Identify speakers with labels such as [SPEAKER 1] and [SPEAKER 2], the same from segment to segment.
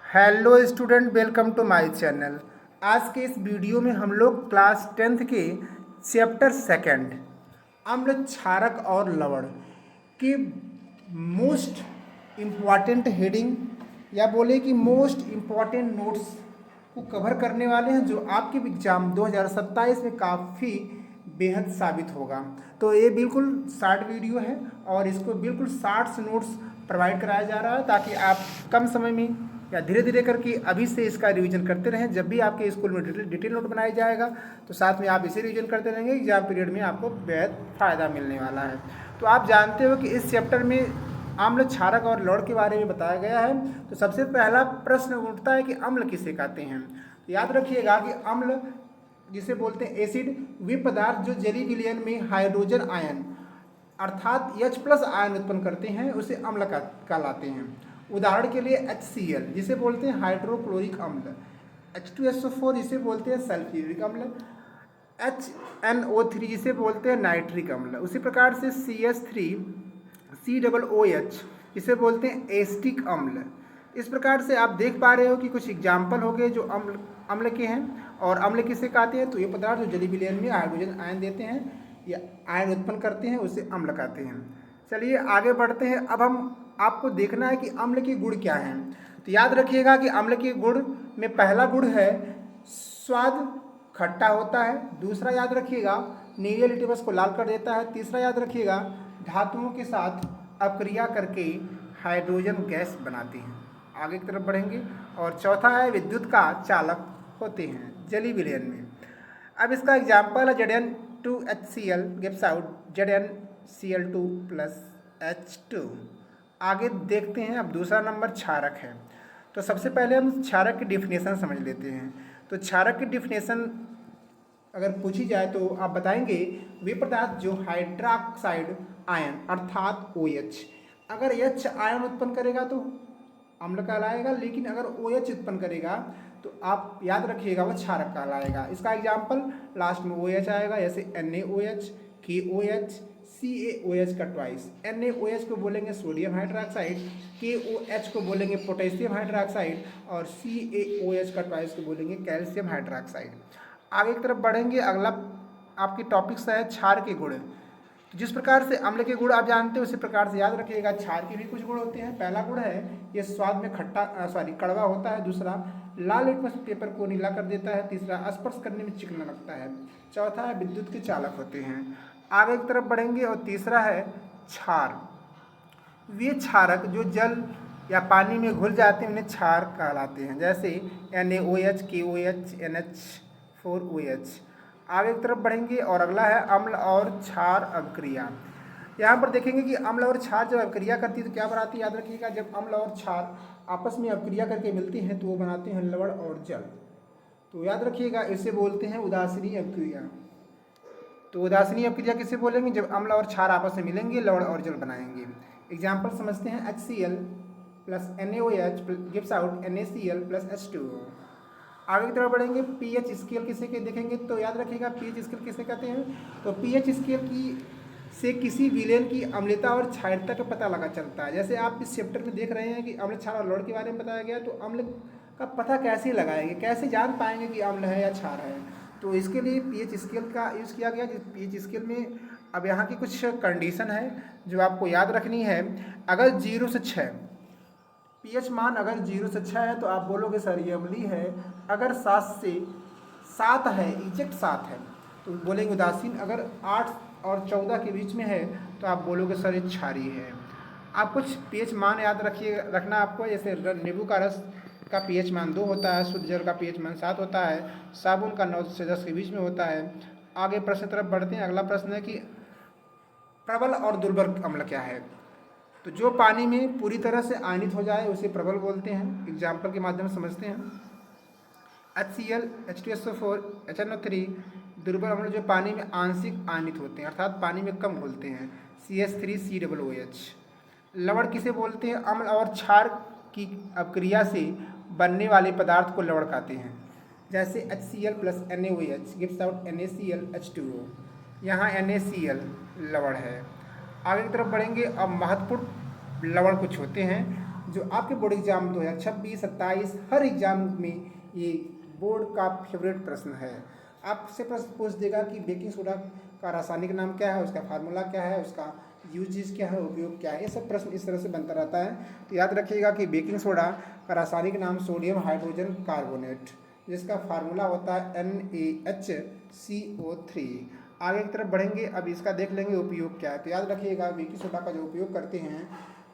[SPEAKER 1] Hello student, welcome to my channel. आज के इस वीडियो में हम लोग क्लास 10th के चैप्टर सेकंड अम्ल क्षारक और लवण की मोस्ट इम्पॉर्टेंट हेडिंग या बोले कि मोस्ट इम्पॉर्टेंट नोट्स को कवर करने वाले हैं, जो आपके एग्जाम 2027 में काफ़ी बेहद साबित होगा। तो ये बिल्कुल शॉर्ट वीडियो है और इसको बिल्कुल शॉर्ट्स नोट्स प्रोवाइड कराया जा रहा है ताकि आप कम समय में या धीरे धीरे करके अभी से इसका रिवीजन करते रहें। जब भी आपके स्कूल में डिटेल नोट बनाया जाएगा तो साथ में आप इसे रिवीजन करते रहेंगे। एग्जाम पीरियड में आपको बेहद फ़ायदा मिलने वाला है। तो आप जानते हो कि इस चैप्टर में अम्ल क्षारक और लवण के बारे में बताया गया है। तो सबसे पहला प्रश्न उठता है कि अम्ल किसे कहते हैं। तो याद रखिएगा कि अम्ल जिसे बोलते हैं एसिड, वे पदार्थ जो जलीय विलयन में हाइड्रोजन आयन अर्थात H+ आयन उत्पन्न करते हैं उसे अम्ल कहलाते हैं। उदाहरण के लिए HCl जिसे बोलते हैं हाइड्रोक्लोरिक अम्ल, H2SO4 जिसे बोलते हैं सल्फ्यूरिक अम्ल, HNO3 जिसे बोलते हैं नाइट्रिक अम्ल। उसी प्रकार से CH3COOH जिसे बोलते हैं एसिटिक अम्ल। इस प्रकार से आप देख पा रहे हो कि कुछ एग्जाम्पल हो गए जो अम्ल के हैं। और अम्ल किसे कहते हैं, तो ये पदार्थ जो जलीय विलयन में हाइड्रोजन आयन देते हैं या आयन उत्पन्न करते हैं उसे अम्ल कहते हैं। चलिए आगे बढ़ते हैं। अब हम आपको देखना है कि अम्ल के गुण क्या हैं। तो याद रखिएगा कि अम्ल के गुण में पहला गुण है स्वाद, खट्टा होता है। दूसरा याद रखिएगा नीले लिटमस को लाल कर देता है। तीसरा याद रखिएगा धातुओं के साथ अपक्रिया करके हाइड्रोजन गैस बनाते हैं। आगे की तरफ बढ़ेंगे। और चौथा है विद्युत का चालक होते हैं जलीय विलयन में। अब इसका एग्जाम्पल है Zn2HCl gives out ZnCl2 + H2। आगे देखते हैं। अब दूसरा नंबर क्षारक है। तो सबसे पहले हम क्षारक की डिफिनेशन समझ लेते हैं। तो क्षारक की डिफिनेशन अगर पूछी जाए तो आप बताएंगे वे पदार्थ जो हाइड्रोक्साइड आयन अर्थात OH अगर H आयन उत्पन्न करेगा तो अम्ल कहलाएगा, लेकिन अगर OH उत्पन्न करेगा तो आप याद रखिएगा वह क्षारक कहलाएगा। इसका एग्जाम्पल लास्ट में OH आएगा, जैसे NaOH, KOH, CaOH का ट्वाइस। NaOH को बोलेंगे सोडियम हाइड्रोक्साइड, KOH को बोलेंगे पोटेशियम हाइड्रोक्साइड और CaOH का ट्वाइस को बोलेंगे कैल्शियम हाइड्रोक्साइड। आगे की तरफ बढ़ेंगे। अगला आपकी टॉपिक्स है क्षार के गुण। जिस प्रकार से अम्ल के गुण आप जानते हो उसी प्रकार से याद रखिएगा क्षार के भी कुछ गुण होते हैं। पहला गुण है ये स्वाद में कड़वा होता है। दूसरा लाल लिटमस पेपर को नीला कर देता है। तीसरा स्पर्श करने में चिकना लगता है। चौथा है विद्युत के चालक होते हैं। आगे की तरफ बढ़ेंगे। और तीसरा है क्षार। वे क्षारक जो जल या पानी में घुल जाते हैं उन्हें क्षार कहलाते हैं, जैसे NaOH, KOH, NH4OH। आगे की तरफ बढ़ेंगे। और अगला है अम्ल और क्षार अभिक्रिया। यहाँ पर देखेंगे कि अम्ल और क्षार जब अभिक्रिया करती है तो क्या बनाती है। याद रखिएगा जब अम्ल और क्षार आपस में अभिक्रिया करके मिलती हैं तो वो बनाते हैं लवण और जल। तो याद रखिएगा इसे बोलते हैं उदासीनी अभिक्रिया। तो उदासीनी अभिक्रिया किसे बोलेंगे, जब अम्ल और क्षार आपस में मिलेंगे लवण और जल बनाएंगे। एग्जाम्पल समझते हैं HCl + NaOH gives out NaCl + H2O। आगे की तरफ बढ़ेंगे। pH स्केल किसे के देखेंगे तो याद रखिएगा pH स्केल किसे कहते हैं। तो pH स्केल से किसी विलयन की अम्लता और क्षारता का पता लगा चलता है। जैसे आप इस चैप्टर में देख रहे हैं कि अम्ल, क्षार और लवण के बारे में बताया गया, तो अम्ल का पता कैसे लगाएंगे, कैसे जान पाएंगे कि अम्ल है या क्षार है। तो इसके लिए pH स्केल का यूज़ किया गया। जिस pH स्केल में अब यहाँ की कुछ कंडीशन है जो आपको याद रखनी है। अगर 0 से 6 pH मान अगर 0 से 6 है तो आप बोलोगे सर ये अम्लीय है। अगर 7 से 7 है, एग्जैक्ट 7 है, तो बोलेंगे उदासीन। अगर 8 और 14 के बीच में है तो आप बोलोगे सर ये क्षारीय है। आप कुछ pH मान याद रखना आपको, जैसे नींबू का रस का pH मान 2 होता है, शुद्ध जल का pH मान 7 होता है, साबुन का 9 से 10 के बीच में होता है। आगे प्रश्न तरफ बढ़ते हैं। अगला प्रश्न है कि प्रबल और दुर्बल अम्ल क्या है। तो जो पानी में पूरी तरह से आयनित हो जाए उसे प्रबल बोलते हैं। एग्जाम्पल के माध्यम से समझते हैं। HCl, H2SO4, HNO3। दुर्बल अम्ल जो पानी में आंशिक आयनित होते हैं अर्थात पानी में कम घुलते हैं, CH3COOH। लवण किसे बोलते हैं, अम्ल और क्षार की अभिक्रिया से बनने वाले पदार्थ को लवण कहते हैं, जैसे HCl + NaOH gives out NaCl H2O। यहाँ NaCl लवण है। आगे की तरफ बढ़ेंगे। अब महत्वपूर्ण लवण कुछ होते हैं जो आपके बोर्ड एग्जाम 2026, 27 हर एग्जाम में ये बोर्ड का फेवरेट प्रश्न है। आपसे प्रश्न पूछ देगा कि बेकिंग सोडा का रासायनिक नाम क्या है, उसका फार्मूला क्या है, उसका यूजेस क्या है, उपयोग क्या है। ये सब प्रश्न इस तरह से बनता रहता है। तो याद रखिएगा कि बेकिंग सोडा का रासायनिक नाम सोडियम हाइड्रोजन कार्बोनेट, जिसका फार्मूला होता है NaHCO3। आगे की तरफ बढ़ेंगे, अब इसका देख लेंगे उपयोग क्या है। तो याद रखिएगा बेकिंग सोडा का जो उपयोग करते हैं,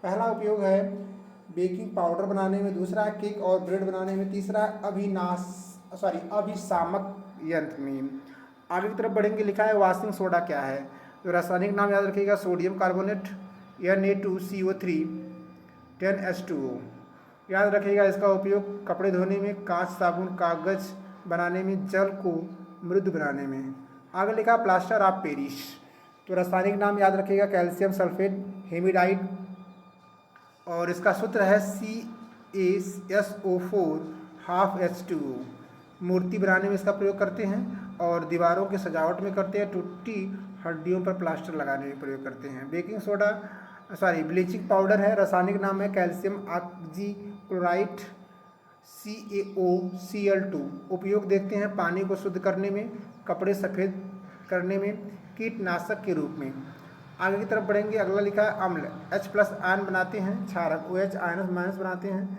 [SPEAKER 1] पहला उपयोग है बेकिंग पाउडर बनाने में, दूसरा है केक और ब्रेड बनाने में, तीसरा अभिशामक यंत्र में। आगे की तरफ बढ़ेंगे, लिखा है वॉशिंग सोडा क्या है। तो रासायनिक नाम याद रखिएगा सोडियम कार्बोनेट Na2CO3 10H2O। याद रखिएगा इसका उपयोग कपड़े धोने में, कांच, साबुन, कागज बनाने में, जल को मृदु बनाने में। आगे लिखा प्लास्टर ऑफ पेरिस। तो रासायनिक नाम याद रखिएगा कैल्शियम सल्फेट हेमिडाइड, और इसका सूत्र है CaSO4 मूर्ति बनाने में इसका प्रयोग करते हैं, और दीवारों की सजावट में करते हैं, टूटी हड्डियों पर प्लास्टर लगाने में प्रयोग करते हैं। बेकिंग सोडा ब्लीचिंग पाउडर है, रासायनिक नाम है कैल्शियम ऑक्जीक्लोराइड CaOCl2। उपयोग देखते हैं पानी को शुद्ध करने में, कपड़े सफ़ेद करने में, कीटनाशक के रूप में। आगे की तरफ बढ़ेंगे, अगला लिखा है अम्ल। H+ आयन बनाते हैं, क्षारक OH माइनस बनाते हैं,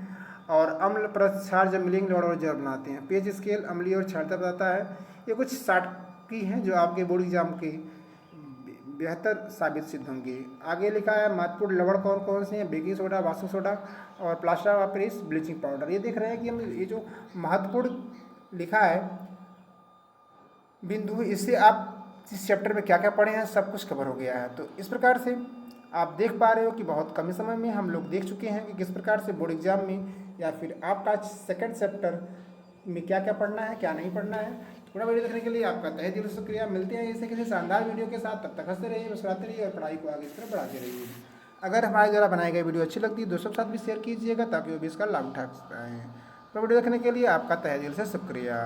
[SPEAKER 1] और अम्ल प्लस क्षार जब मिलेंगे और जल बनाते हैं। पेज स्केल अम्लीय और क्षारता बताता है। ये कुछ शार्टकी हैं जो आपके बोर्ड एग्जाम के बेहतर साबित सिद्ध होंगे। आगे लिखा है महत्वपूर्ण लवण कौन कौन से हैं, बेकिंग सोडा, वॉशिंग सोडा और plaster of Paris, bleaching powder. ये देख रहे हैं कि हम ये जो महत्वपूर्ण लिखा है बिंदु, इससे आप इस चैप्टर में क्या क्या पढ़े हैं सब कुछ कवर हो गया है। तो इस प्रकार से आप देख पा रहे हो कि बहुत कम समय में हम लोग देख चुके हैं कि किस प्रकार से बोर्ड एग्जाम में या फिर आपका सेकंड चैप्टर में क्या क्या पढ़ना है, क्या नहीं पढ़ना है। पूरा वीडियो देखने के लिए आपका तहे दिल से शुक्रिया। मिलते हैं ऐसे किसी शानदार वीडियो के साथ, तब तक हंसते रहिए, मुस्कुराते रहिए और पढ़ाई को आगे की तरफ बढ़ाते रहिए। अगर हमारे द्वारा बनाई गई वीडियो अच्छी लगती है दोस्तों के साथ भी शेयर कीजिएगा ताकि वो भी इसका लाभ उठा पाएँ। तो वीडियो देखने के लिए आपका तहे दिल से शुक्रिया।